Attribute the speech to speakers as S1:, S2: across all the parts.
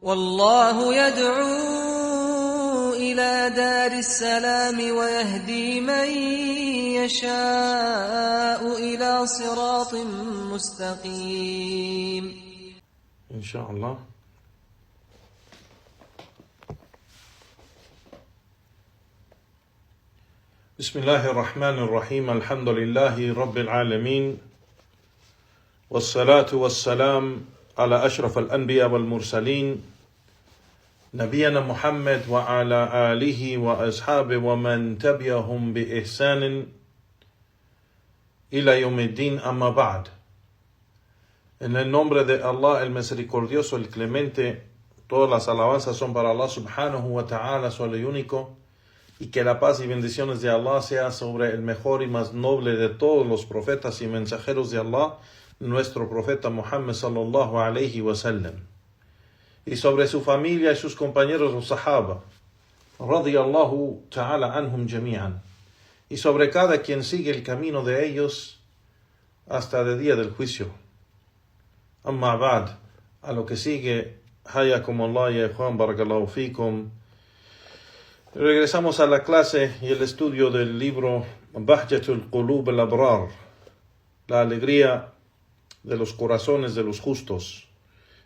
S1: والله يدعو إلى دار السلام ويهدي من يشاء إلى صراط مستقيم.
S2: إن شاء الله. بسم الله الرحمن الرحيم. الحمد لله رب العالمين، والصلاة والسلام على أشرف الأنبياء والمرسلين نبينا محمد وعلى آله وأصحابه ومن تبعهم بإحسان إلى يوم الدين. أما بعد. En el nombre de Allah, el misericordioso, el clemente, todas las alabanzas son para Allah subhanahu wa ta'ala, solo y único, y que la paz y bendiciones de Allah sea sobre el mejor y más noble de todos los profetas y mensajeros de Allah, nuestro profeta Muhammad sallallahu alayhi wa sallam, y sobre su familia y sus compañeros los sahaba, radiyallahu ta'ala anhum jami'an, y sobre cada quien sigue el camino de ellos hasta el día del juicio. Amma ba'd, a lo que sigue, hayakum Allah ya ikhwan, barakallahu fikum. Regresamos a la clase y el estudio del libro Bahjatul Qulub al-Abrar, la alegría de los corazones de los justos,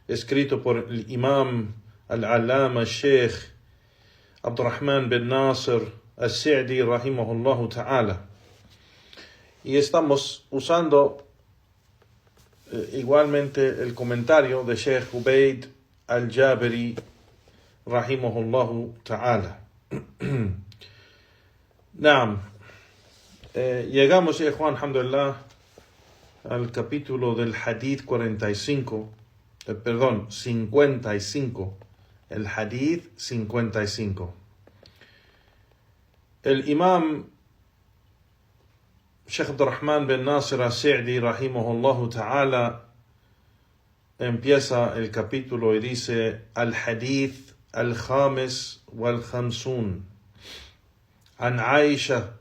S2: escrito por el imam al-Allama Sheikh Abdurrahman bin Nasir al-Sa'di rahimahullahu ta'ala. Y estamos usando igualmente el comentario de Sheikh Ubaid al-Jabiri rahimahullahu ta'ala. Naam. Llegamos, Juan, alhamdulillah, al capítulo del Hadith 55, 55, el Hadith 55. El imam Sheikh Abdurrahman bin Nasir al-Sa'di rahimahullahu ta'ala empieza el capítulo y dice: Al-Hadith al-Khamis wal-Khamsun an Aisha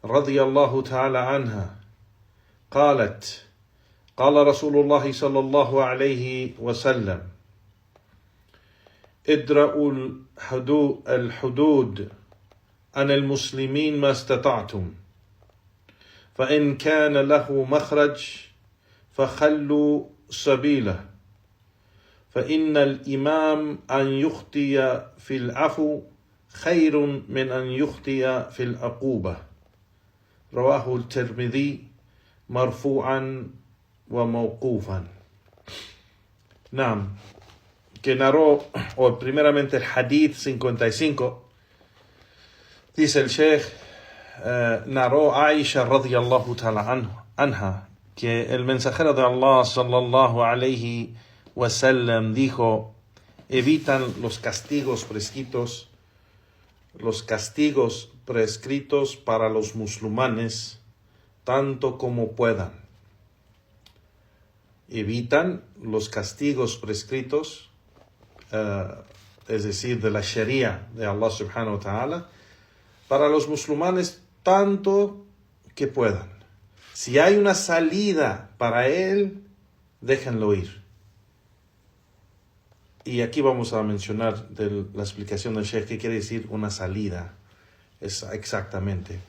S2: radiyallahu ta'ala anha قالت قال رسول الله صلى الله عليه وسلم ادرأوا الحدود عن المسلمين ما استطعتم فإن كان له مخرج فخلوا سبيله فإن الإمام أن يخطئ في العفو خير من أن يخطئ في العقوبة. رواه الترمذي مرفوعا وموقوفا. Naam, que narró, o primeramente el Hadith 55, dice el Sheikh, narró Aisha radiyallahu ta'ala anha, que el mensajero de Allah sallallahu alayhi wa sallam dijo: evitan los castigos prescritos para los musulmanes tanto como puedan. Evitan los castigos prescritos, es decir, de la Sharia de Allah subhanahu wa ta'ala, para los musulmanes tanto que puedan. Si hay una salida para él, déjenlo ir. Y aquí vamos a mencionar la explicación del Sheikh, qué quiere decir una salida. Es exactamente.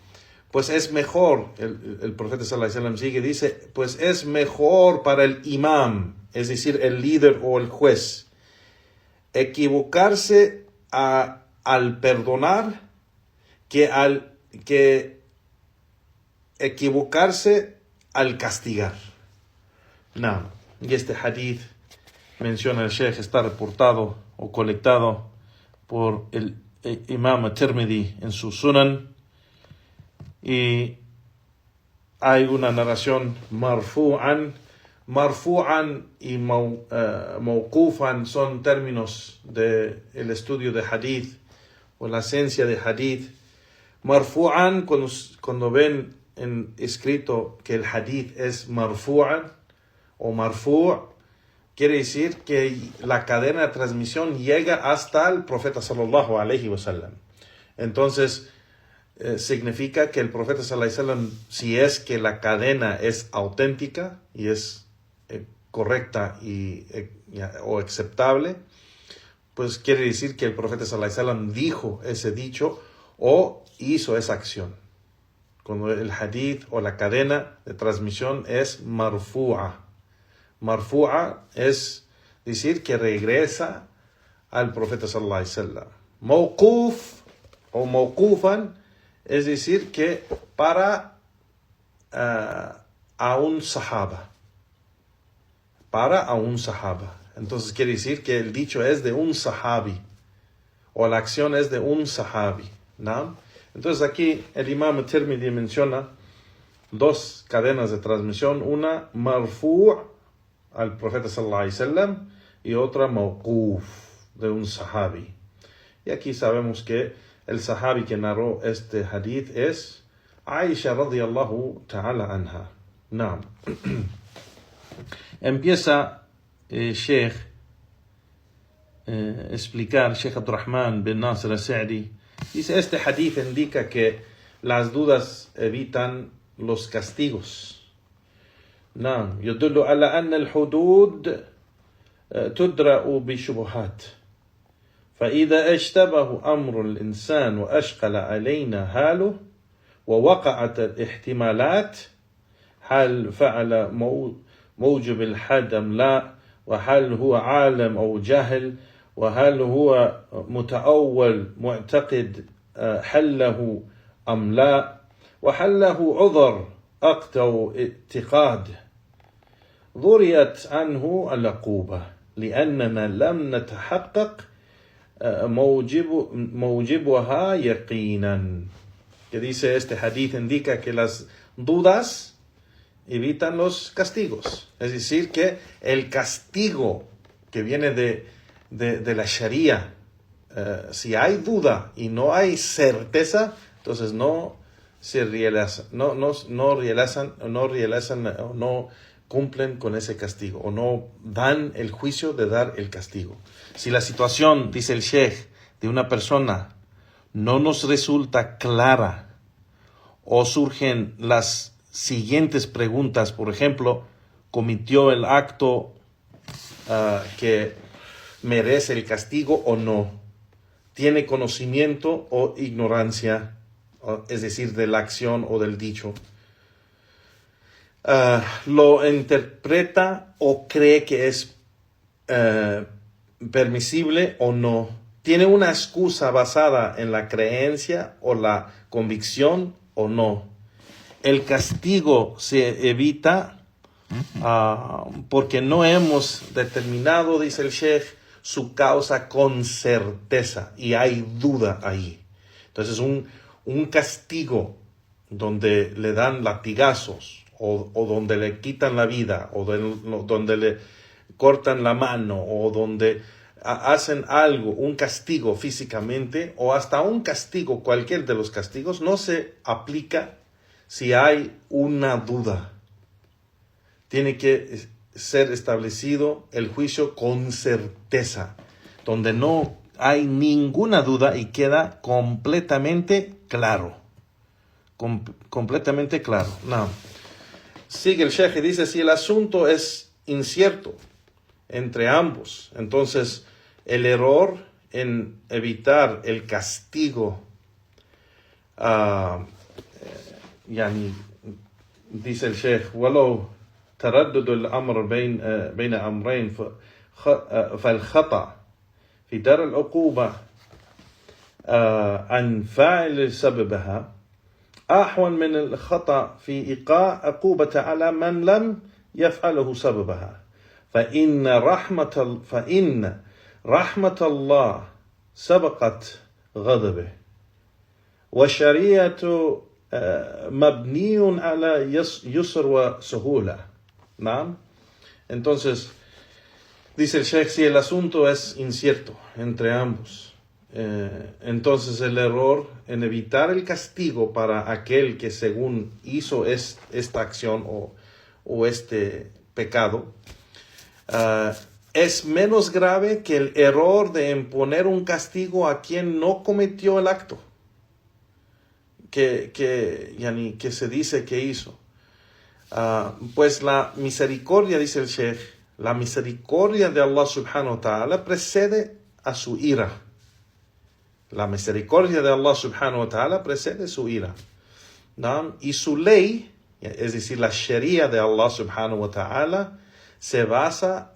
S2: Pues es mejor, el profeta sallallahu alaihi wasallam sigue, dice, pues es mejor para el imam, es decir, el líder o el juez, equivocarse al perdonar que equivocarse al castigar. No. Y este hadith, menciona el Sheikh, está reportado o colectado por el imam Tirmidhi en su Sunan, y hay una narración marfu'an y mawqufan, son términos del estudio de hadith o la esencia de hadith. Marfu'an, cuando ven escrito que el hadith es marfu'an o marfu', quiere decir que la cadena de transmisión llega hasta el profeta sallallahu alayhi wa sallam. Entonces, significa que el profeta sallallahu alayhi wa sallam, si es que la cadena es auténtica y es correcta o aceptable, pues quiere decir que el profeta sallallahu alaihi wasallam dijo ese dicho o hizo esa acción. Cuando el hadith o la cadena de transmisión es marfu'a. Marfu'a es decir que regresa al profeta sallallahu alaihi wasallam. Mawquf o mawqufan es decir que para a un sahaba. Para a un sahaba. Entonces quiere decir que el dicho es de un sahabi. O la acción es de un sahabi. ¿No? Entonces aquí el imam Tirmidhi menciona dos cadenas de transmisión. Una marfu' al profeta sallallahu alaihi wasallam y otra mawquf de un sahabi. Y aquí sabemos que el sahabi que narró este hadith es Aisha radiyallahu ta'ala anha. No. Empieza Sheikh explicar, Sheikh Abdurrahman bin Nasir al-Sa'di, dice, este hadith indica que las dudas evitan los castigos. نعم يدل على أن الحدود تدرأ بشبهات فإذا اشتبه أمر الإنسان وأشكل علينا حاله ووقعت الاحتمالات هل فعل موجب الحد أم لا وهل هو عالم أو جهل وهل هو متأول معتقد حله أم لا وهل له عذر عقد أو اعتقاد ذريت عنه العقوبة لأننا لم نتحقق موجبها يقينا. Que dice este hadith indica que las dudas evitan los castigos. Es decir, que el castigo que viene de la Sharia, si hay duda y no hay certeza, entonces no cumplen con ese castigo o no dan el juicio de dar el castigo. Si la situación, dice el Sheikh, de una persona no nos resulta clara o surgen las siguientes preguntas, por ejemplo, cometió el acto que merece el castigo o no, tiene conocimiento o ignorancia, es decir, de la acción o del dicho, lo interpreta o cree que es permisible o no, tiene una excusa basada en la creencia o la convicción o no. El castigo se evita porque no hemos determinado, dice el Sheikh, su causa con certeza y hay duda ahí. Entonces un castigo donde le dan latigazos o donde le quitan la vida o donde le cortan la mano o donde hacen algo, un castigo físicamente o hasta un castigo, cualquier de los castigos, no se aplica si hay una duda. Tiene que ser establecido el juicio con certeza, donde no hay ninguna duda y queda completamente claro. Completamente claro. No. Sigue el Sheikh y dice, si el asunto es incierto entre ambos, entonces el error en evitar el castigo, dice el Sheikh, ولو تردد الأمر بين أمرين فالخطأ في دار العقوبة عن فاعل سببها أحوال من الخطأ في إيقاع عقوبة على من لم يفعله سببها فإن رحمة الله سبقت غضبه والشريعة مبني على يسر وسهولة. ¿No? Entonces, dice el Sheikh, si el asunto es incierto entre ambos, entonces el error en evitar el castigo para aquel que según hizo esta acción o este pecado, es menos grave que el error de imponer un castigo a quien no cometió el acto que se dice que hizo. Pues la misericordia, dice el Sheikh, la misericordia de Allah subhanahu wa ta'ala precede a su ira. La misericordia de Allah subhanahu wa ta'ala precede su ira. ¿No? Y su ley, es decir, la sharia de Allah subhanahu wa ta'ala, se basa,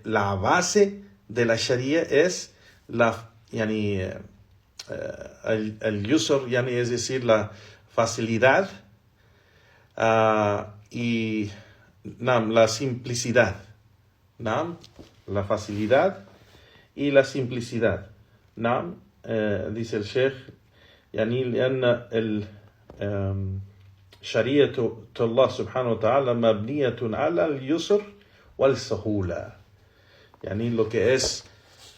S2: la base de la sharia es el yusr, es decir, la facilidad y la simplicidad. La facilidad y la simplicidad. Dice el Sheikh, لأن شريعة الله سبحانه وتعالى مبنية على اليسر والسهولة. Lo que es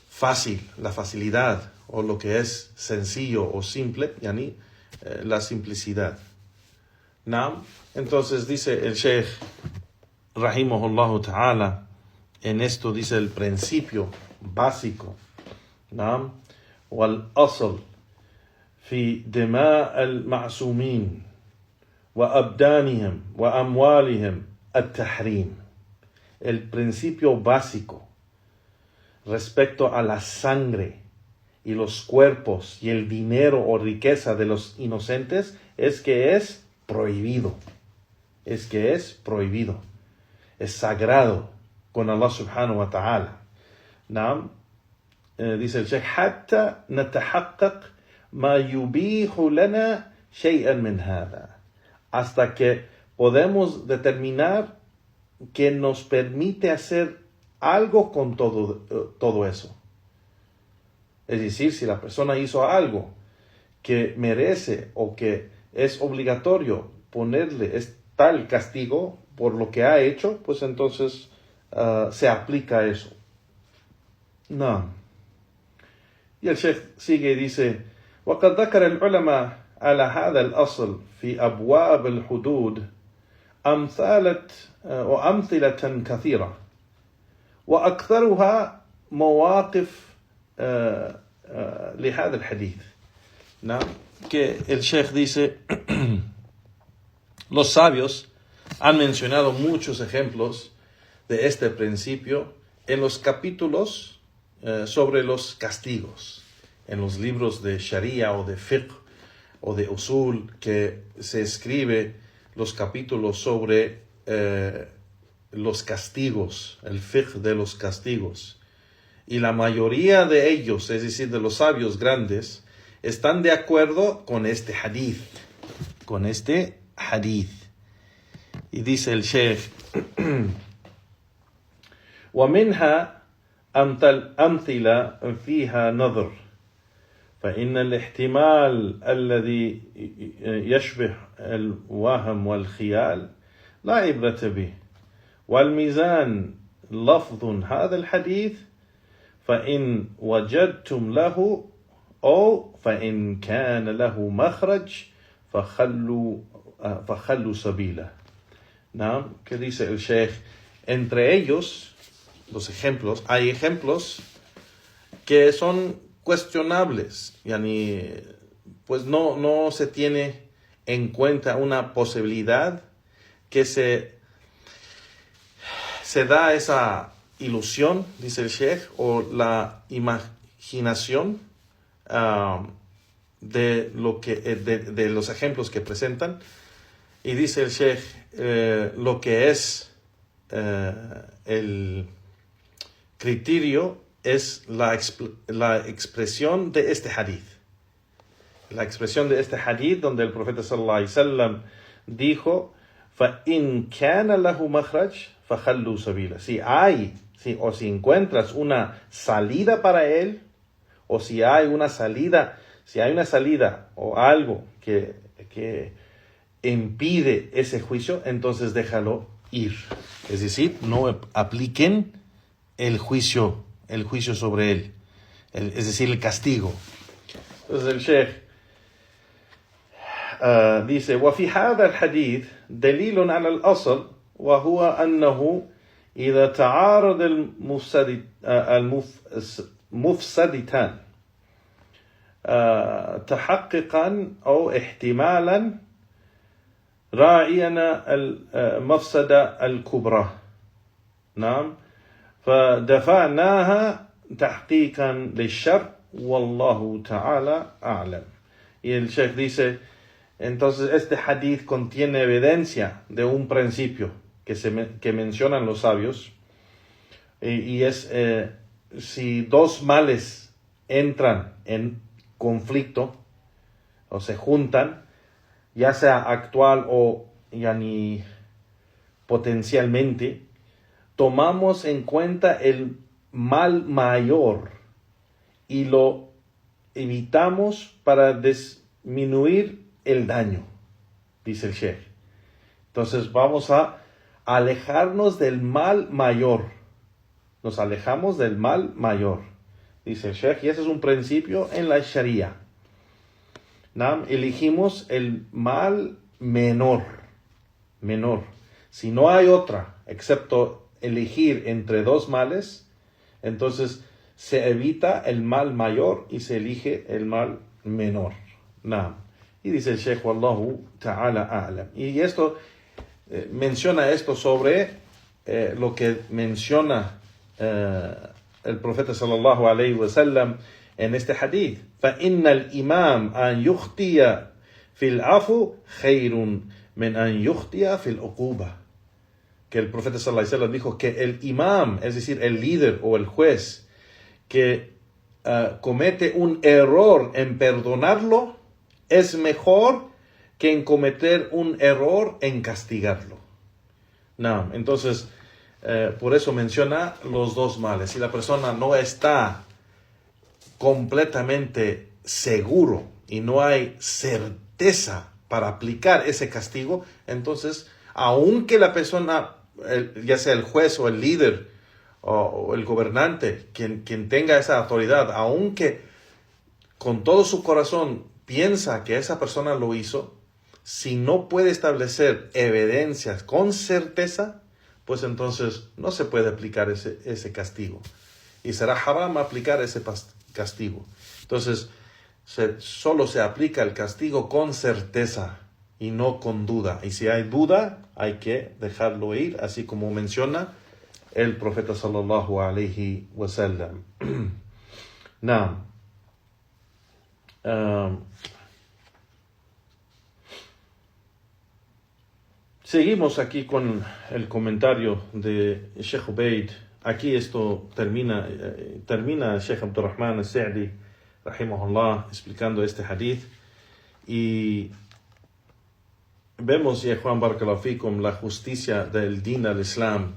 S2: fácil, la facilidad, o lo que es sencillo o simple, la simplicidad. Entonces dice el Sheikh rahimahullah ta'ala, en esto dice el principio básico, والأصل في دماء المعصومين وأبدانهم وأموالهم التحريم. El principio básico respecto a la sangre y los cuerpos y el dinero o riqueza de los inocentes es que es prohibido. Es que es prohibido. Es sagrado con Allah subhanahu wa ta'ala. Dice el Sheikh, حتى نتحقق ما يبيح لنا شيئا من هذا. Hasta que podemos determinar que nos permite hacer algo con todo eso. Es decir, si la persona hizo algo que merece o que es obligatorio ponerle tal castigo por lo que ha hecho, pues entonces se aplica eso. Y el Sheikh sigue y dice, وقد ذكر العلماء على هذا الأصل في أبواب الحدود أمثلة كثيرة وأكثرها مواقف لهذا الحديث. Que el Sheikh dice, los sabios han mencionado muchos ejemplos de este principio en los capítulos sobre los castigos, en los libros de Sharia o de Fiqh o de Usul, que se escribe los capítulos sobre los castigos, el Fiqh de los castigos. Y la mayoría de ellos, es decir, de los sabios grandes, están de acuerdo con este hadith. Y dice el Sheikh, ومنها أمثلة فيها نظر فإن الاحتمال الذي يشبه الوهم والخيال لا عبرة به والميزان لفظ هذا الحديث فإن وجدتم له أو فإن كان له مخرج فخلوا سبيله. ¿Qué dice el Sheikh? Entre ellos, los ejemplos, hay ejemplos que son cuestionables, pues no se tiene en cuenta una posibilidad que se da esa ilusión, dice el Sheikh, o la imaginación de los ejemplos que presentan. Y dice el Sheikh, lo que es el criterio es la expresión de este hadith. La expresión de este hadith donde el profeta sallallahu alaihi wasallam dijo, فَإِنْ كَانَ لَهُ مَخْرَجْ فَخَلُّوا سَبِيلًا. Si encuentras una salida para él, o si hay una salida o algo que impide ese juicio, entonces déjalo ir. Es decir, no apliquen el juicio sobre él, es decir, el castigo. Entonces el Sheikh dice, وفي هذا الحديث دليل على الأصل وهو أنه إذا تعارض المفسدتان تحققا أو احتمالا راعينا المفسدة الكبرى فدفعناها tahqiqan lishar, wallahu ta'ala a'lam. Y el Sheikh dice, entonces este hadith contiene evidencia de un principio que mencionan los sabios, y es si dos males entran en conflicto o se juntan, ya sea actual o yani potencialmente, tomamos en cuenta el mal mayor y lo evitamos para disminuir el daño, dice el Sheikh. Entonces vamos a alejarnos del mal mayor. Nos alejamos del mal mayor, dice el Sheikh, y ese es un principio en la Sharia. Elegimos el mal menor. Si no hay otra, excepto elegir entre dos males, entonces se evita el mal mayor y se elige el mal menor. Y dice el Sheikh, wallahu ta'ala a'lam. Y esto menciona esto sobre lo que menciona el profeta sallallahu alayhi wa sallam en este hadith. فَإِنَّ الْإِمَامَ أَنْ يُخْطِيَ فِي الْعَفْوِ خَيْرٌ مِنْ أَنْ يُخْطِيَ فِي الْعُقُوبَةِ. Que el profeta sallallahu alayhi wa sallam dijo que el imam, es decir, el líder o el juez, que comete un error en perdonarlo, es mejor que en cometer un error en castigarlo. Entonces, por eso menciona los dos males. Si la persona no está completamente seguro y no hay certeza para aplicar ese castigo, entonces, aunque la persona, ya sea el juez o el líder o el gobernante, quien tenga esa autoridad, aunque con todo su corazón piensa que esa persona lo hizo, si no puede establecer evidencias con certeza, pues entonces no se puede aplicar ese castigo. Y será haram aplicar ese castigo. Entonces, solo se aplica el castigo con certeza y no con duda. Y si hay duda, hay que dejarlo ir, así como menciona el profeta sallallahu alayhi wa sallam. Seguimos aquí con el comentario de Sheikh Ubaid. Aquí esto termina Sheikh Abdurrahman al-Sa'di, rahimahullah, explicando este hadith. Y vemos, ya Juan Barakallahu Fikum, la justicia del din al-Islam.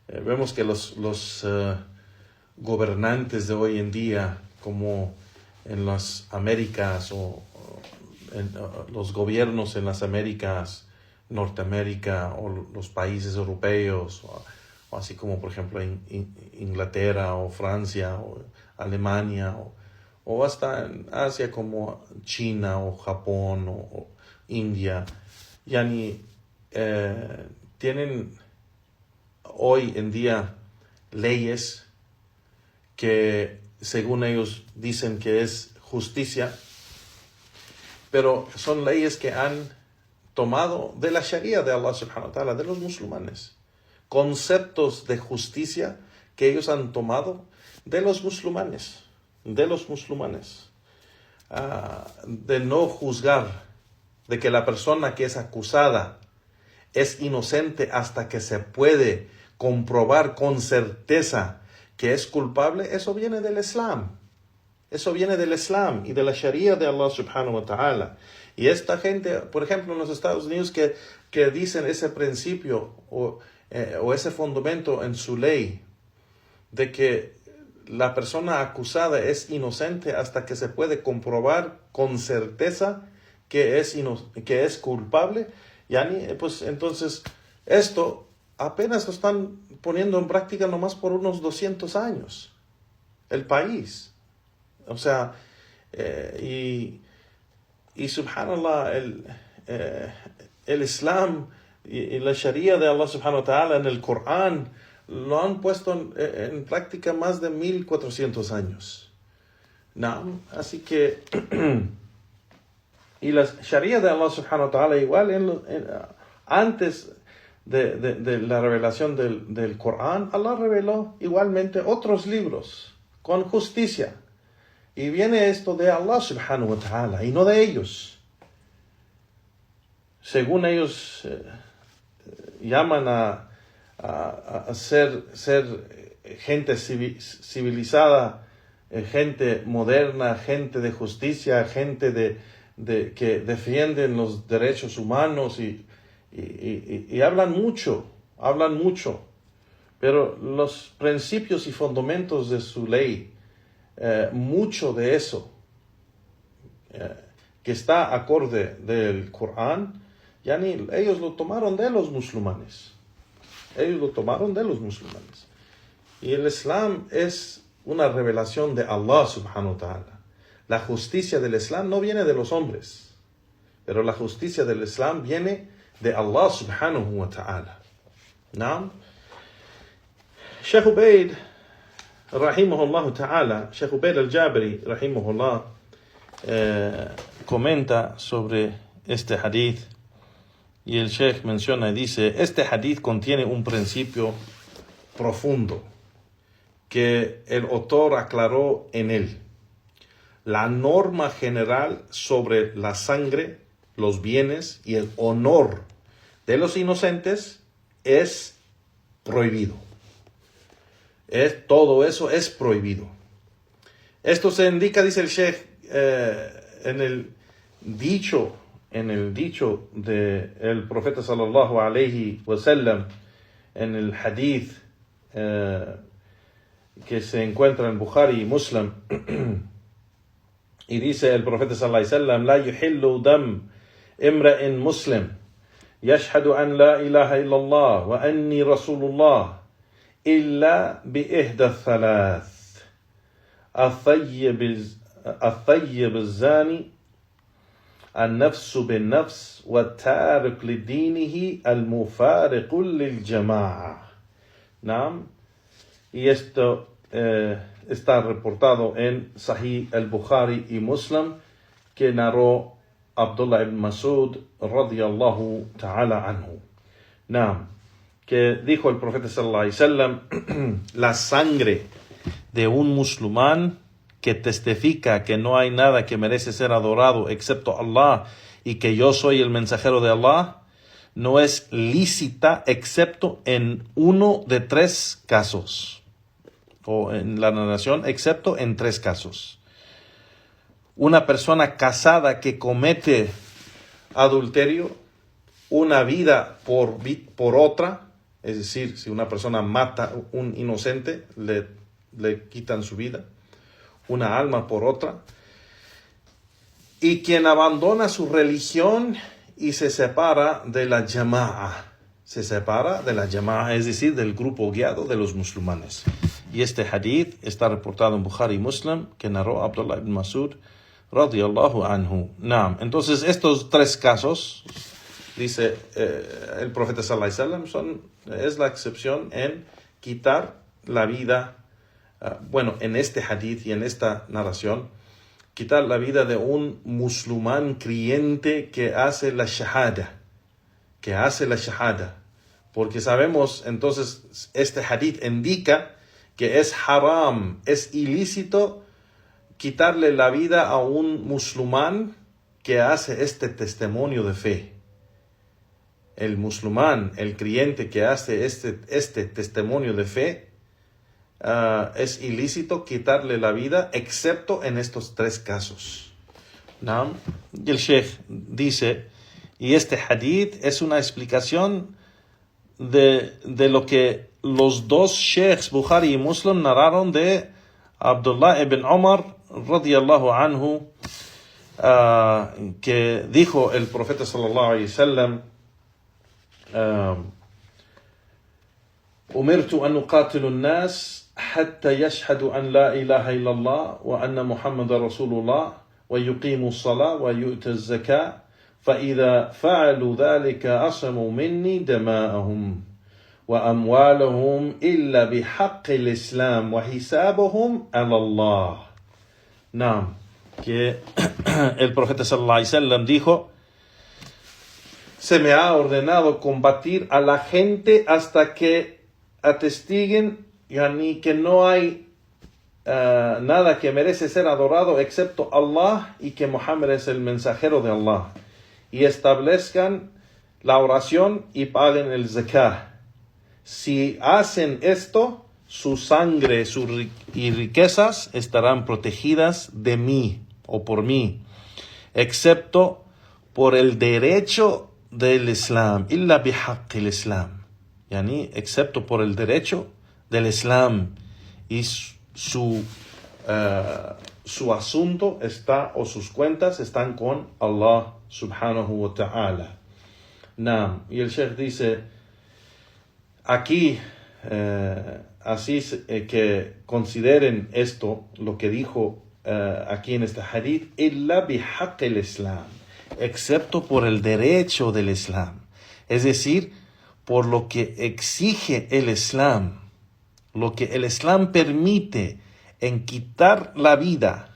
S2: Vemos que los gobernantes de hoy en día, como en las Américas o en los gobiernos en las Américas, Norteamérica o los países europeos, o así como por ejemplo en Inglaterra o Francia o Alemania o hasta en Asia como China o Japón o India, tienen hoy en día leyes que según ellos dicen que es justicia, pero son leyes que han tomado de la Sharia de Allah subhanahu wa ta'ala, de los musulmanes. Conceptos de justicia que ellos han tomado de los musulmanes. De no juzgar, de que la persona que es acusada es inocente hasta que se puede comprobar con certeza que es culpable. Eso viene del Islam. Eso viene del Islam y de la Sharia de Allah subhanahu wa ta'ala. Y esta gente, por ejemplo, en los Estados Unidos que dicen ese principio o ese fundamento en su ley de que la persona acusada es inocente hasta que se puede comprobar con certeza que es culpable, pues entonces esto apenas lo están poniendo en práctica nomás por unos 200 años. El país. O sea, y subhanallah, el Islam y la Sharia de Allah subhanahu wa ta'ala en el Corán lo han puesto en práctica más de 1400 años. Así que y la Sharia de Allah subhanahu wa ta'ala igual antes de la revelación del Corán, Allah reveló igualmente otros libros con justicia. Y viene esto de Allah subhanahu wa ta'ala y no de ellos. Según ellos llaman a ser gente civilizada, gente moderna, gente de justicia, gente que defienden los derechos humanos y hablan mucho, pero los principios y fundamentos de su ley, mucho de eso que está acorde del Corán, ellos lo tomaron de los musulmanes. Y el Islam es una revelación de Allah subhanahu wa ta'ala. La justicia del Islam no viene de los hombres, pero la justicia del Islam viene de Allah subhanahu wa ta'ala. ¿No? Sheikh Ubaid, rahimahullah ta'ala, Sheikh Ubaid al-Jabri, rahimahullah, comenta sobre este hadith. Y el Sheikh menciona y dice, este hadith contiene un principio profundo que el autor aclaró en él. La norma general sobre la sangre, los bienes y el honor de los inocentes es prohibido. Todo eso es prohibido. Esto se indica, dice el Sheikh, en el dicho del profeta sallallahu alayhi wa sallam, en el hadith que se encuentra en Bukhari y Muslim, y dice el profeta sallallahu alayhi wa sallam, la yuhillu dam imra'in muslim yashhadu an la ilaha illallah wa anni rasulullah illa bi ihda thalath الطيب الزاني النفس بالنفس والتارك لدينه المفارق للجماعة. ¿No? Y esto está reportado en Sahih al-Bukhari y Muslim, que narró Abdullah ibn Masud radiyallahu ta'ala anhu. ¿No? Que dijo el profeta sallallahu alaihi wasallam, la sangre de un musulmán que testifica que no hay nada que merece ser adorado excepto Allah y que yo soy el mensajero de Allah, no es lícita excepto en uno de 3 casos, o en la narración, excepto en 3 casos. Una persona casada que comete adulterio, una vida por otra, es decir, si una persona mata a un inocente, le quitan su vida, una alma por otra, y quien abandona su religión y se separa de la Jama'a, es decir, del grupo guiado de los musulmanes. Y este hadith está reportado en Bukhari y Muslim, que narró Abdullah ibn Masud radiyallahu anhu. Entonces estos 3 casos, dice el profeta sallallahu alaihi wasallam, es la excepción en quitar la vida. En este hadith y en esta narración, quitar la vida de un musulmán creyente que hace la shahada, porque sabemos, entonces, este hadith indica que es haram, es ilícito quitarle la vida a un musulmán que hace este testimonio de fe. El musulmán, el creyente que hace este testimonio de fe, es ilícito quitarle la vida, excepto en estos 3 casos. ¿No? Y el Sheikh dice, y este hadith es una explicación de lo que los 2 Sheikhs, Bukhari y Muslim, narraron de Abdullah ibn Umar radiyallahu anhu, que dijo el profeta sallallahu alayhi wasallam, umirtu an uqatilu an-nas حتى يشهدوا أن لا إله إلا الله وأن محمد رسول الله ويقيموا الصلاة ويؤتوا الزكاة فإذا فعلوا ذلك عصموا مني دماءهم وأموالهم إلا بحق الإسلام وحسابهم على الله. Que el profeta sallallahu alaihi wasallam dijo, se me ha ordenado combatir a la gente hasta que atestiguen que no hay nada que merece ser adorado excepto Allah y que Muhammad es el mensajero de Allah. Y establezcan la oración y paguen el zakah. Si hacen esto, su sangre y riquezas estarán protegidas de mí o por mí, excepto por el derecho del Islam, illa bihaqqil Islam, yani, excepto por el derecho del Islam, y su asunto está, o sus cuentas están con Allah subhanahu wa ta'ala. Y el Sheikh dice aquí, así que consideren esto, lo que dijo aquí en este hadith, illa bihaqqil Islam, excepto por el derecho del Islam, es decir, por lo que exige el Islam, lo que el Islam permite en quitar la vida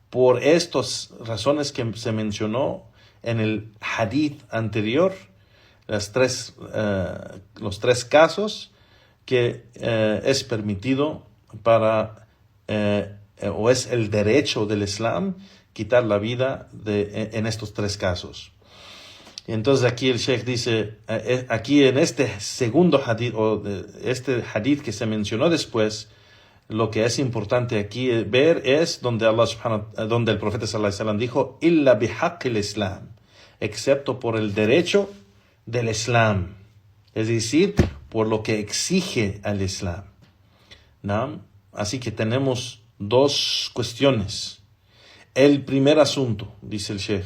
S2: por estas razones que se mencionó en el hadith anterior, los tres casos que es permitido para, o es el derecho del Islam, quitar la vida en estos tres casos. Y entonces aquí el Sheikh dice, aquí en este segundo hadith, o este hadith que se mencionó después, lo que es importante aquí ver es donde el profeta sallallahu alaihi wasallam dijo, illa bihaqqil Islam, excepto por el derecho del Islam, es decir, por lo que exige al Islam. ¿No? Así que tenemos dos cuestiones. El primer asunto, dice el Sheikh,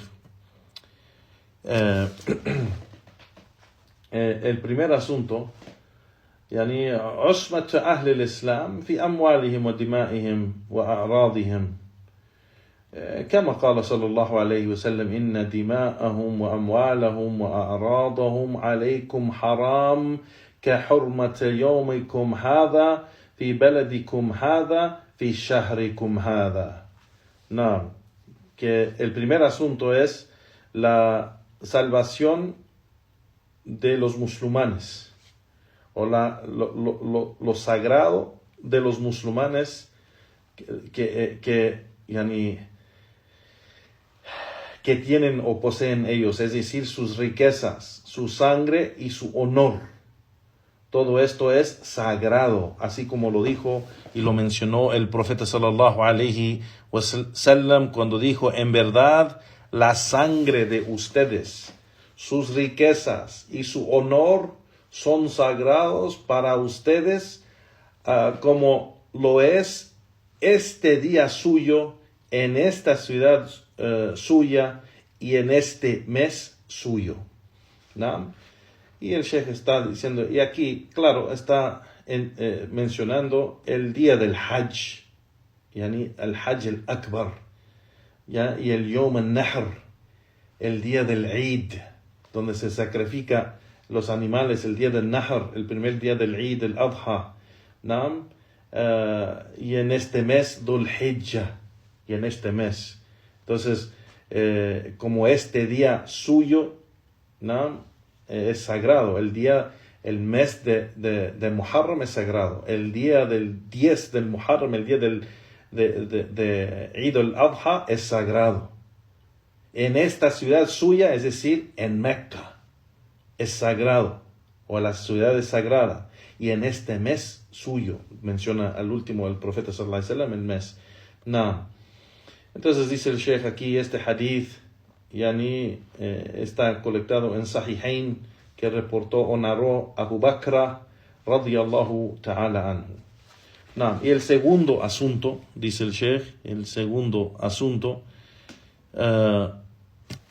S2: el primer asunto, يعني عصمة أهل الإسلام في أموالهم ودمائهم وأعراضهم كما قال صلى الله عليه وسلم إن دماءهم وأموالهم وأعراضهم عليكم حرام كحرمة يومكم هذا في بلدكم هذا في شهركم هذا. Que el primer asunto es la salvación de los musulmanes, o lo sagrado de los musulmanes que tienen o poseen ellos, es decir, sus riquezas, su sangre y su honor. Todo esto es sagrado, así como lo dijo y lo mencionó el profeta sallallahu alaihi wasallam cuando dijo, en verdad, la sangre de ustedes, sus riquezas y su honor son sagrados para ustedes, como lo es este día suyo, en esta ciudad suya y en este mes suyo. ¿No? Y el Sheikh está diciendo, y aquí, claro, está mencionando el día del Hajj, yani el Hajj el Akbar, ¿ya? Y el Yom al-Nahr, el día del Eid, donde se sacrifica los animales, el día del Nahr, el primer día del Eid, el Adha, ¿no? Y en este mes Dhul Hijjah, y en este mes. Entonces, como este día suyo, ¿no? Es sagrado, el mes de Muharram es sagrado, el día del 10 del Muharram, el día de Eid al-Adha es sagrado. En esta ciudad suya, es decir, en Mecca, es sagrado, o la ciudad es sagrada, y en este mes suyo, menciona al último el profeta sallallahu alaihi wasallam, el mes. Entonces dice el Sheikh aquí, este hadith está colectado en Sahihain, que reportó o narró Abu Bakr radiyallahu ta'ala anhu. Y el segundo asunto, dice el Sheikh, el segundo asunto,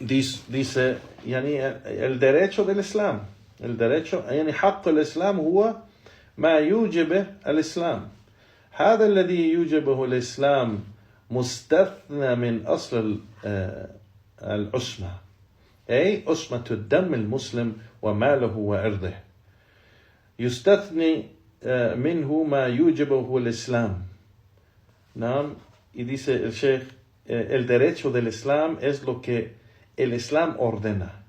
S2: dice el derecho del Islam. El derecho, حق الإسلام هو ما يوجبه الإسلام. هذا الذي يوجبه الإسلام مستثنى من أصل العصمة، أي عصمة الدم المسلم وماله وعرضه. يستثني منه ما يوجبه الإسلام. Y dice el Sheikh, el derecho del Islam es lo que el Islam ordena.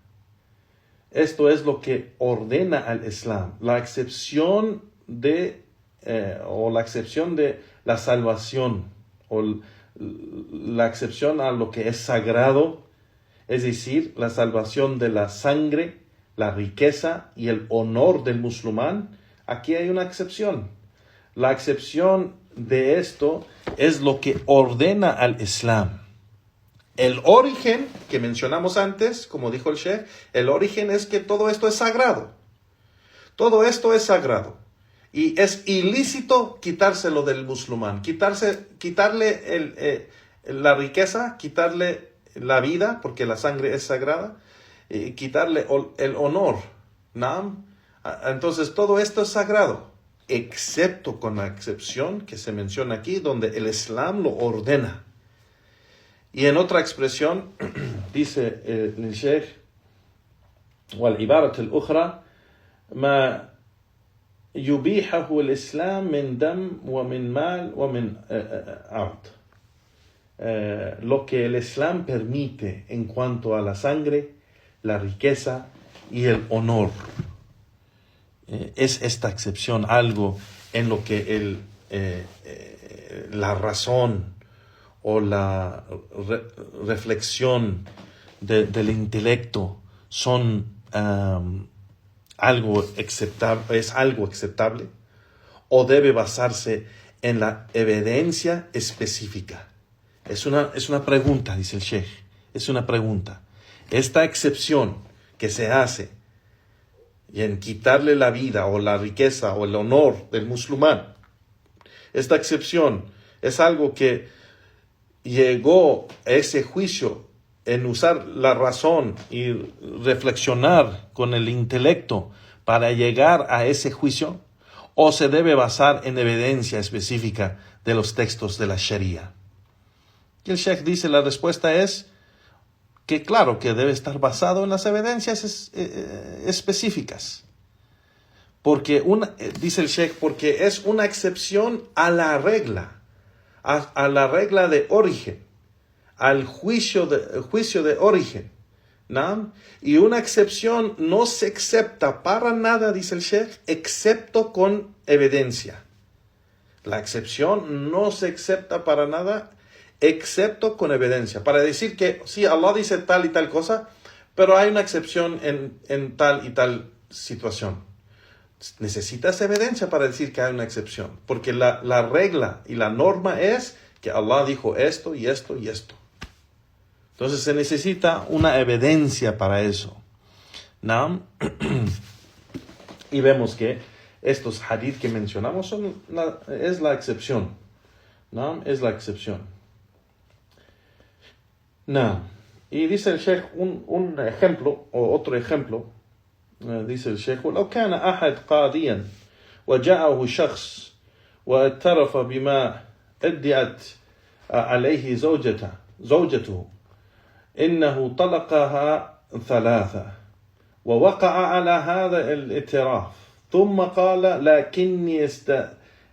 S2: Esto es lo que ordena al Islam. La excepción de o la excepción de la salvación, o la excepción a lo que es sagrado, es decir, la salvación de la sangre, la riqueza y el honor del musulmán. Aquí hay una excepción. La excepción de esto es lo que ordena al Islam. El origen que mencionamos antes, como dijo el Sheikh, el origen es que todo esto es sagrado. Todo esto es sagrado. Y es ilícito quitárselo del musulmán. Quitarle la riqueza, quitarle la vida, porque la sangre es sagrada, y quitarle el honor. ¿No? Entonces todo esto es sagrado, excepto con la excepción que se menciona aquí, donde el Islam lo ordena. Y en otra expresión, dice el Sheikh, والعبارة الأخرى ما يبيحه الإسلام من دم ومن مال ومن عرض. Lo que el Islam permite en cuanto a la sangre, la riqueza y el honor. Es esta excepción algo en lo que la razón o la reflexión del intelecto son algo aceptable, o debe basarse en la evidencia específica. Es una pregunta, dice el Sheikh, es una pregunta. Esta excepción que se hace y en quitarle la vida o la riqueza o el honor del musulmán, esta excepción es algo que llegó a ese juicio en usar la razón y reflexionar con el intelecto para llegar a ese juicio, o se debe basar en evidencia específica de los textos de la Sharia. Y el Sheikh dice, la respuesta es que claro que debe estar basado en las evidencias específicas. Porque dice el Sheikh, porque es una excepción a la regla, a la regla de origen, al juicio de origen, ¿no? Y una excepción no se acepta para nada, dice el Sheikh, excepto con evidencia. La excepción no se acepta para nada, excepto con evidencia. Para decir que sí, Allah dice tal y tal cosa, pero hay una excepción en tal y tal situación. Necesitas evidencia para decir que hay una excepción, porque la regla y la norma es que Allah dijo esto y esto y esto. Entonces se necesita una evidencia para eso, ¿no? Y vemos que estos hadith que mencionamos es la excepción, ¿no? Es la excepción. No. Y dice el Sheikh un ejemplo, o otro ejemplo. dice el Sheikh: ولو كان أحد قاضيا وجاءه شخص واعترف بما ادعت عليه زوجته إنه طلقها 3 ووقع على هذا الاعتراف ثم قال لكني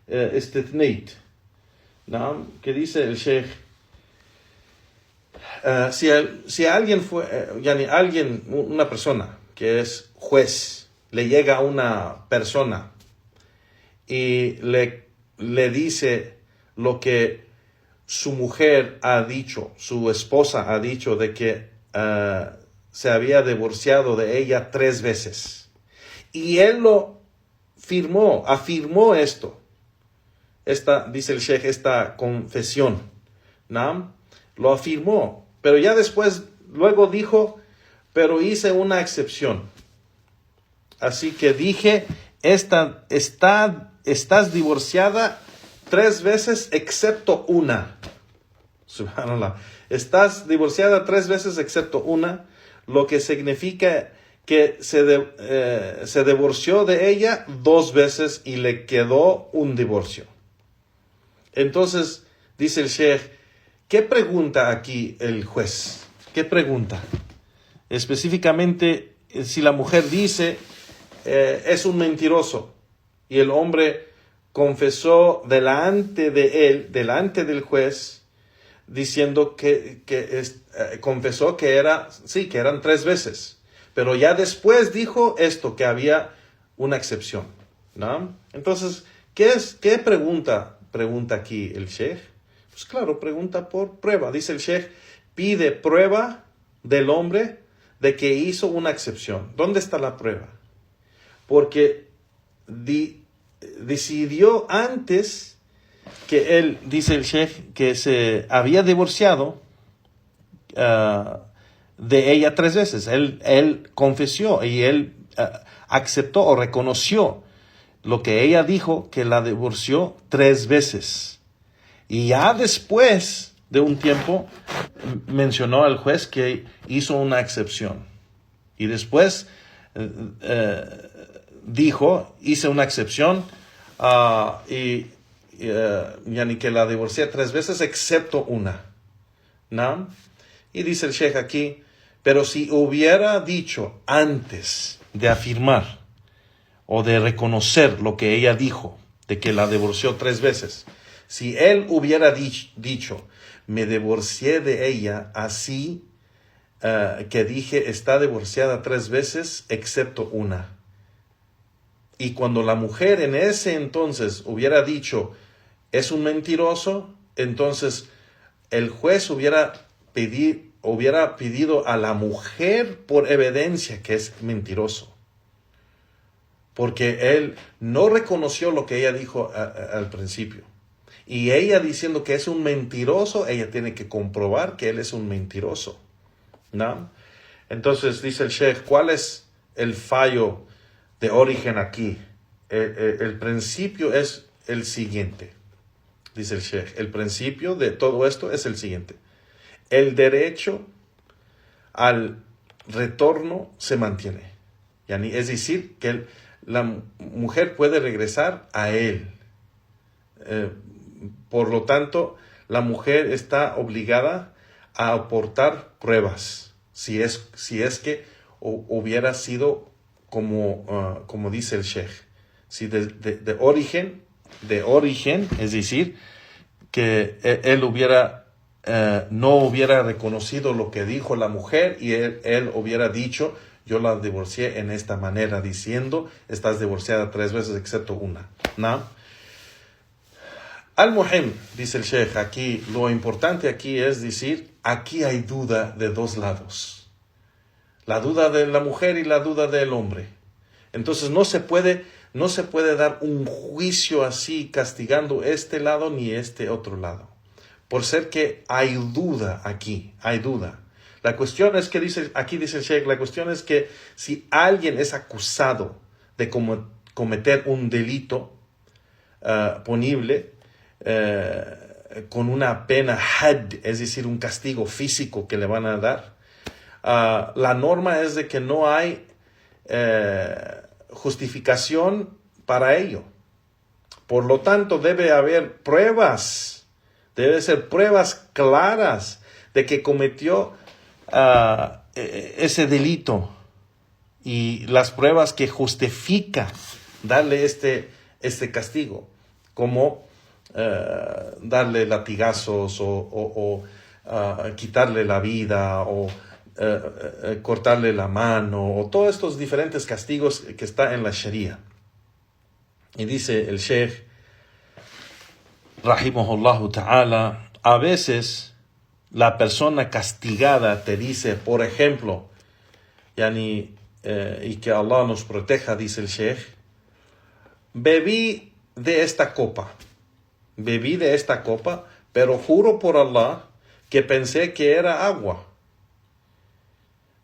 S2: استثنيت. نعم, que dice el Sheikh, si alguien una persona que es juez, le llega a una persona y le dice lo que su mujer ha dicho, su esposa ha dicho, de que se había divorciado de ella 3 veces. Y él afirmó esto. Dice el Sheikh, esta confesión, ¿no? Lo afirmó, pero ya luego dijo, pero hice una excepción. Así que dije, estás divorciada 3 veces excepto una. Subhanallah. Estás divorciada 3 veces excepto una, lo que significa que se divorció de ella 2 veces y le quedó un divorcio. Entonces, dice el Sheikh, ¿qué pregunta aquí el juez? ¿Qué pregunta? Específicamente, si la mujer dice, es un mentiroso, y el hombre confesó delante de él, delante del juez, diciendo confesó que eran 3 veces, pero ya después dijo esto, que había una excepción, ¿no? Entonces, ¿Qué pregunta aquí el sheikh? Pues claro, pregunta por prueba. Dice el sheikh, pide prueba del hombre de que hizo una excepción. ¿Dónde está la prueba? Porque decidió antes que él, dice el sheikh, que se había divorciado de ella 3 veces. Él confesó y él aceptó o reconoció lo que ella dijo, que la divorció 3 veces. Y ya después de un tiempo mencionó al juez que hizo una excepción. Y después dijo, hice una excepción yani que la divorcié 3 veces excepto una. ¿No? Y dice el sheikh aquí, pero si hubiera dicho antes de afirmar o de reconocer lo que ella dijo, de que la divorció 3 veces, si él hubiera dicho, me divorcié de ella así que dije, está divorciada 3 veces excepto una. Y cuando la mujer en ese entonces hubiera dicho, es un mentiroso, entonces el juez hubiera pedido a la mujer por evidencia que es mentiroso. Porque él no reconoció lo que ella dijo al principio. Y ella diciendo que es un mentiroso, ella tiene que comprobar que él es un mentiroso. ¿No? Entonces dice el sheikh, ¿cuál es el fallo de origen aquí? El principio es el siguiente. Dice el sheikh, el principio de todo esto es el siguiente. El derecho al retorno se mantiene. Es decir, que la mujer puede regresar a él. Por lo tanto, la mujer está obligada a aportar pruebas. Si es que hubiera sido como dice el sheikh. Si de origen, es decir, que él no hubiera reconocido lo que dijo la mujer y él hubiera dicho, yo la divorcié en esta manera, diciendo, estás divorciada 3 veces excepto una. ¿No? Al-Muhim, dice el sheikh, aquí, lo importante aquí es decir, aquí hay duda de 2 lados. La duda de la mujer y la duda del hombre. Entonces no se puede dar un juicio así castigando este lado ni este otro lado. Por ser que hay duda aquí, hay duda. La cuestión es que aquí dice el sheikh, la cuestión es que si alguien es acusado de cometer un delito punible con una pena had, es decir, un castigo físico que le van a dar, la norma es de que no hay justificación para ello. Por lo tanto, debe haber pruebas, debe ser pruebas claras de que cometió ese delito y las pruebas que justifican darle este castigo, como darle latigazos o quitarle la vida o cortarle la mano o todos estos diferentes castigos que está en la Sharia. Y dice el sheikh rahimahullahu ta'ala, a veces la persona castigada te dice, por ejemplo, y que Allah nos proteja, dice el sheikh, bebí de esta copa, pero juro por Allah que pensé que era agua.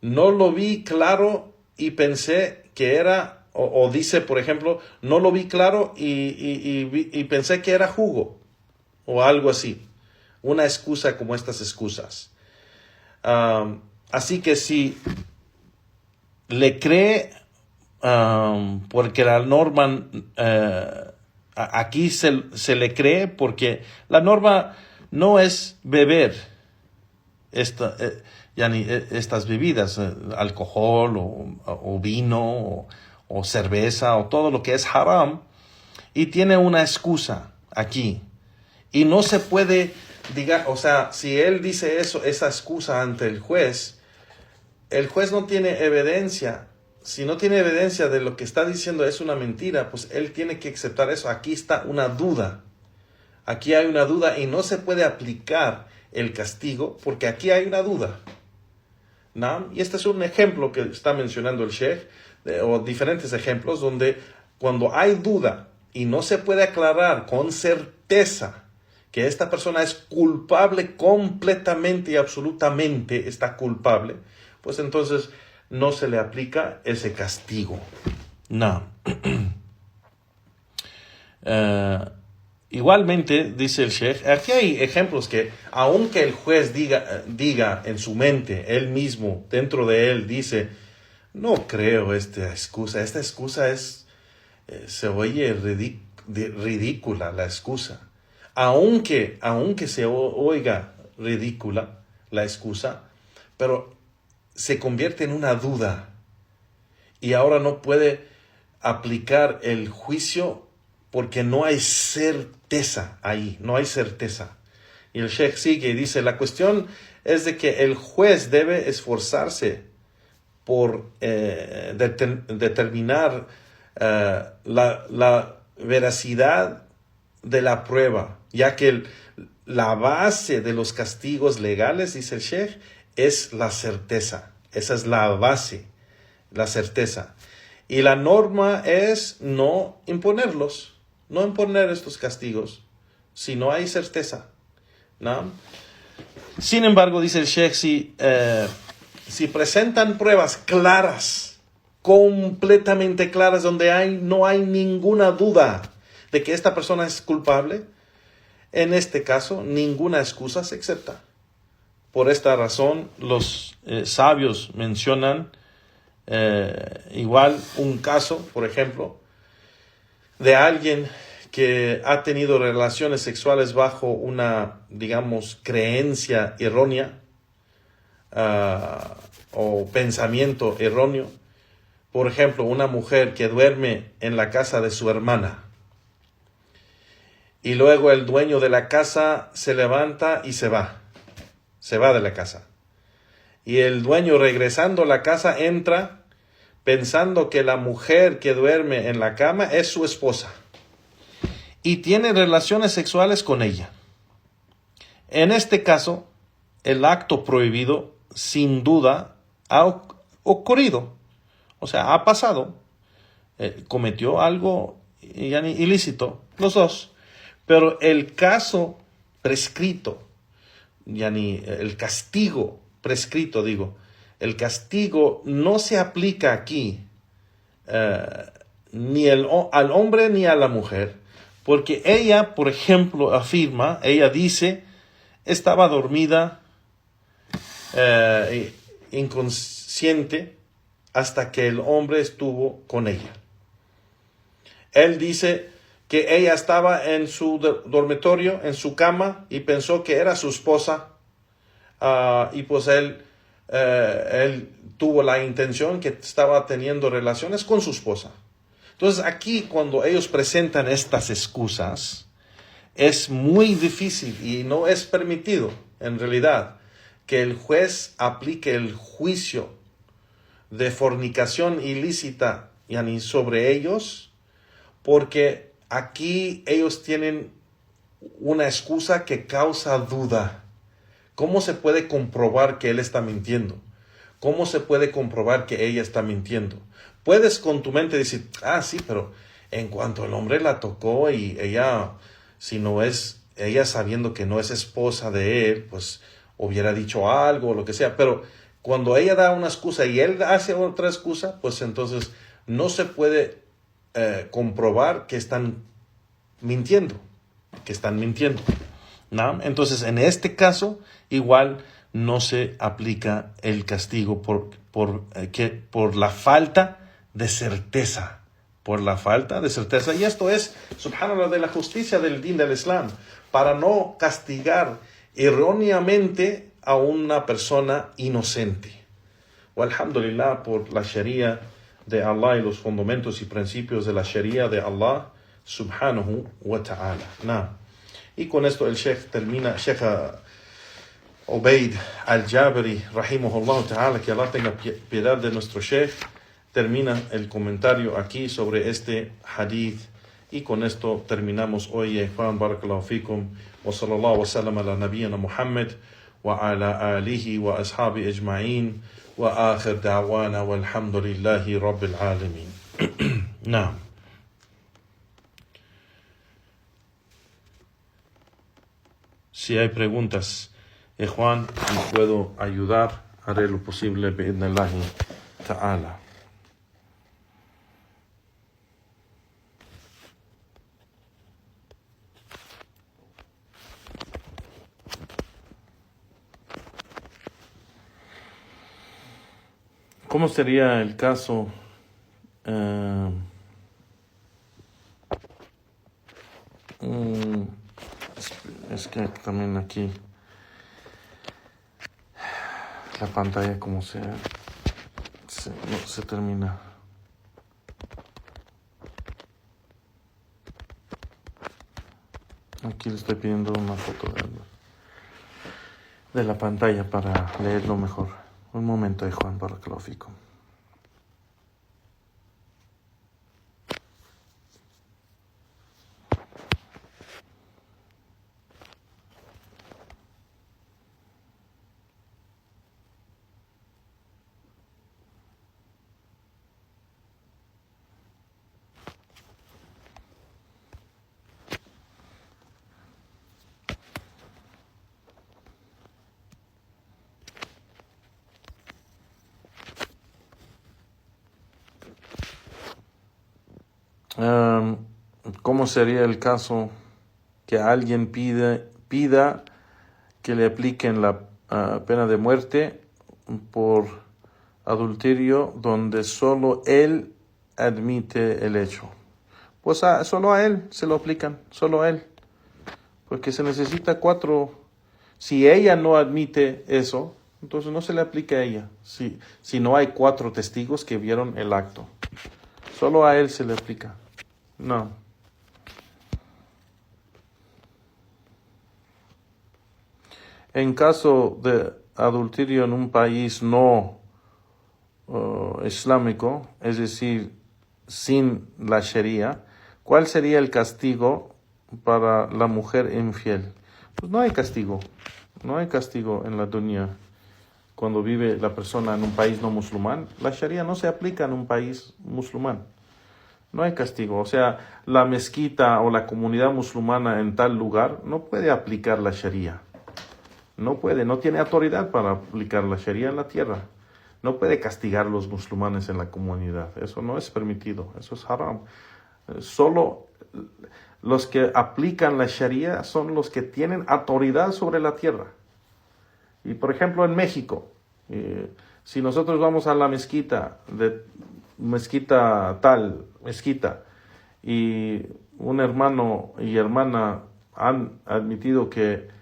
S2: No lo vi claro y pensé que era, o dice, por ejemplo, no lo vi claro y pensé que era jugo, o algo así. Una excusa como estas excusas. Así que si le cree, porque la norma, aquí se le cree porque la norma no es beber estas bebidas, alcohol o vino o cerveza o todo lo que es haram, y tiene una excusa aquí. Y no se puede, o sea, si él dice esa excusa ante el juez no tiene evidencia si no tiene evidencia de lo que está diciendo es una mentira, pues él tiene que aceptar eso. Aquí está una duda. Aquí hay una duda y no se puede aplicar el castigo porque aquí hay una duda. ¿No? Y este es un ejemplo que está mencionando el Sheikh, o diferentes ejemplos donde cuando hay duda y no se puede aclarar con certeza que esta persona es culpable completamente y absolutamente está culpable, pues entonces no se le aplica ese castigo. No. Igualmente, dice el Sheikh, aquí hay ejemplos que, aunque el juez diga en su mente, él mismo, dentro de él, dice, no creo esta excusa es, se oye ridícula la excusa. Aunque se oiga ridícula la excusa, pero se convierte en una duda y ahora no puede aplicar el juicio porque no hay certeza ahí, no hay certeza. Y el Sheikh sigue y dice, la cuestión es de que el juez debe esforzarse por determinar la veracidad de la prueba, ya que la base de los castigos legales, dice el Sheikh, es la certeza. Esa es la base, la certeza. Y la norma es no imponerlos, no imponer estos castigos, si no hay certeza, ¿no? Sin embargo, dice el Sheikh, si presentan pruebas claras, completamente claras, donde no hay ninguna duda de que esta persona es culpable, en este caso ninguna excusa se acepta. Por esta razón los sabios mencionan igual un caso, por ejemplo, de alguien que ha tenido relaciones sexuales bajo una, digamos, creencia errónea o pensamiento erróneo. Por ejemplo, una mujer que duerme en la casa de su hermana y luego el dueño de la casa se levanta y se va de la casa. Y el dueño, regresando a la casa, entra pensando que la mujer que duerme en la cama es su esposa y tiene relaciones sexuales con ella. En este caso, el acto prohibido sin duda ha ocurrido, o sea, ha pasado, cometió algo ilícito, los dos, pero el caso prescrito, el castigo prescrito, el castigo no se aplica aquí ni al hombre ni a la mujer, porque ella, por ejemplo, ella dice, estaba dormida, inconsciente, hasta que el hombre estuvo con ella. Él dice que ella estaba en su dormitorio, en su cama, y pensó que era su esposa, y pues él tuvo la intención que estaba teniendo relaciones con su esposa. Entonces aquí, cuando ellos presentan estas excusas, es muy difícil y no es permitido, en realidad, que el juez aplique el juicio de fornicación ilícita sobre ellos, porque aquí ellos tienen una excusa que causa duda. ¿Cómo se puede comprobar que él está mintiendo? ¿Cómo se puede comprobar que ella está mintiendo? Puedes con tu mente decir, sí, pero en cuanto el hombre la tocó y ella, ella sabiendo que no es esposa de él, pues hubiera dicho algo o lo que sea. Pero cuando ella da una excusa y él hace otra excusa, pues entonces no se puede comprobar que están mintiendo, ¿no? Entonces, en este caso, igual no se aplica el castigo por la falta de certeza. Por la falta de certeza. Y esto es, subhanallah, de la justicia del din del Islam, para no castigar erróneamente a una persona inocente. Alhamdulillah, por la Sharia de Allah y los fundamentos y principios de la Sharia de Allah subhanahu wa ta'ala. Y con esto el Sheikh termina, Sheikh Ubaid al-Jabiri rahimahullah ta'ala, que Allah tenga piedad de nuestro Sheikh, termina el comentario aquí sobre este hadith. Y con esto terminamos hoy. Ikhwan, barakallahu fikum. Wa sallallahu wa sallam ala nabiyyina Muhammad wa ala alihi wa ashabi ajma'in. Wa akhir da'wana walhamdulillahi rabbil alamin. Naam. Si hay preguntas, Juan, y puedo ayudar, haré lo posible, bi'idhnillahi ta'ala. ¿Cómo sería el caso? Es que también aquí la pantalla como no se termina. Aquí le estoy pidiendo una foto de la pantalla para leerlo mejor. Un momento, Juan, barakallahu fikum. ¿Cómo sería el caso que alguien pida que le apliquen la pena de muerte por adulterio donde solo él admite el hecho? Pues solo a él se lo aplican, solo a él. Porque se necesita 4. Si ella no admite eso, entonces no se le aplica a ella. Si no hay 4 testigos que vieron el acto. Solo a él se le aplica. No. En caso de adulterio en un país no islámico, es decir, sin la Sharia, ¿cuál sería el castigo para la mujer infiel? Pues no hay castigo. No hay castigo en la dunya. Cuando vive la persona en un país no musulmán, la Sharia no se aplica en un país musulmán. No hay castigo. O sea, la mezquita o la comunidad musulmana en tal lugar no puede aplicar la Sharia. No puede, no tiene autoridad para aplicar la Sharia en la tierra. No puede castigar a los musulmanes en la comunidad. Eso no es permitido. Eso es haram. Solo los que aplican la Sharia son los que tienen autoridad sobre la tierra. Y por ejemplo en México, si nosotros vamos a la mezquita y un hermano y hermana han admitido que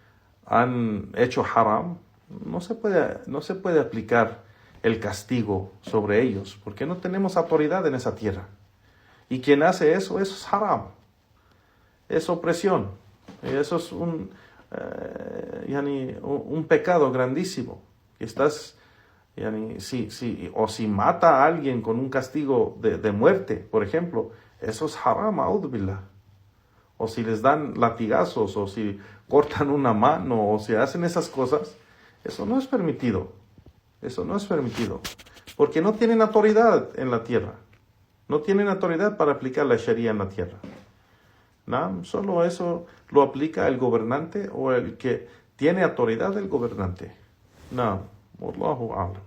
S2: han hecho haram, no se puede aplicar el castigo sobre ellos, porque no tenemos autoridad en esa tierra. Y quien hace eso es haram, es opresión, eso es un pecado grandísimo. Si mata a alguien con un castigo de muerte, por ejemplo, eso es haram, a'udhu billah. O si les dan latigazos, o si cortan una mano, o si hacen esas cosas, eso no es permitido. Eso no es permitido. Porque no tienen autoridad en la tierra. No tienen autoridad para aplicar la Sharia en la tierra. ¿No? Solo eso lo aplica el gobernante o el que tiene autoridad del gobernante. No. Wallahu a'lam.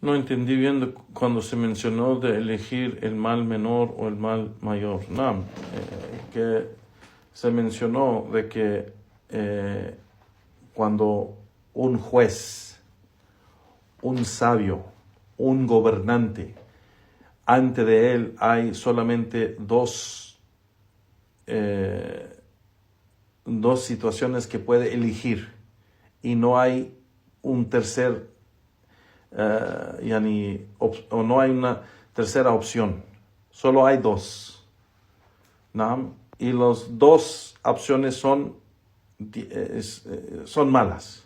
S2: No entendí bien cuando se mencionó de elegir el mal menor o el mal mayor. No, que se mencionó de que cuando un juez, un sabio, un gobernante, ante de él hay solamente dos dos situaciones que puede elegir y no hay un tercer, o no hay una tercera opción. Solo hay dos. ¿No? Y las dos opciones son malas.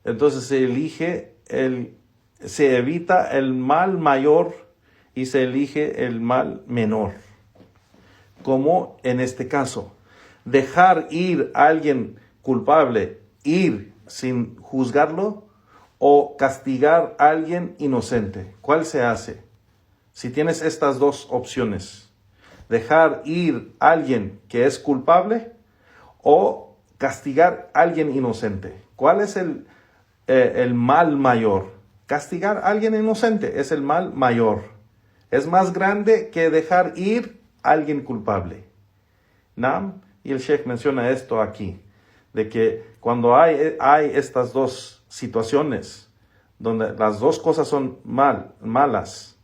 S2: Entonces se evita el mal mayor y se elige el mal menor. Como en este caso, dejar ir a alguien culpable, ir sin juzgarlo, o castigar a alguien inocente. ¿Cuál se hace? Si tienes estas dos opciones, dejar ir a alguien que es culpable o castigar a alguien inocente. ¿Cuál es el mal mayor? Castigar a alguien inocente es el mal mayor. Es más grande que dejar ir a alguien culpable. ¿No? Y el Sheikh menciona esto aquí, de que cuando hay estas dos situaciones, donde las dos cosas son malas,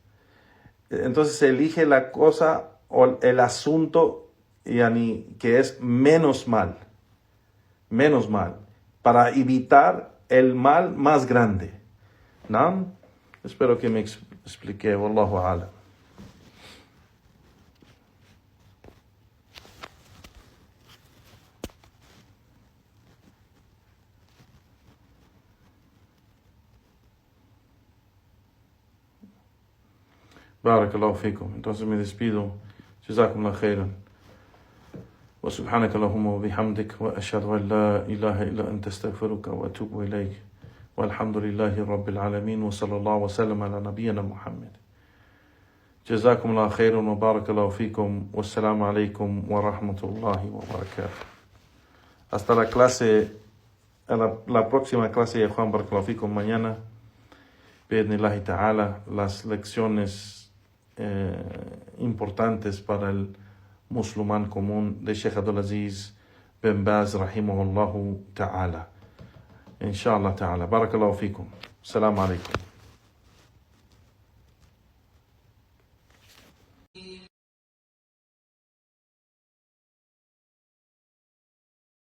S2: entonces se elige la cosa o el asunto que es menos mal, para evitar el mal más grande. ¿No? Espero que me expliqué. Wallahu a'lam. Barakallahu fikum. Entonces me despido. Jazakumullah khairan. Wa subhanaka Allahumma wa bihamdik wa ashhadu an la ilaha illa anta astaghfiruka wa atubu ilayk. Walhamdulillahi rabbil alamin wa sallallahu wa sallam ala nabiyyina Muhammad. Jazakumullah khairan wa barakallahu fikum. Wassalamu alaikum wa rahmatullahi wa barakatuh. Hasta la próxima clase de Juan barakallahu fikum mañana. Bi'idhnillahi ta'ala, las lecciones importantes para el musulmán común de Sheikh Abdulaziz bin Baz rahimahullahu ta'ala. Inshallah ta'ala. Barakallahu fikum. Assalamu alaikum.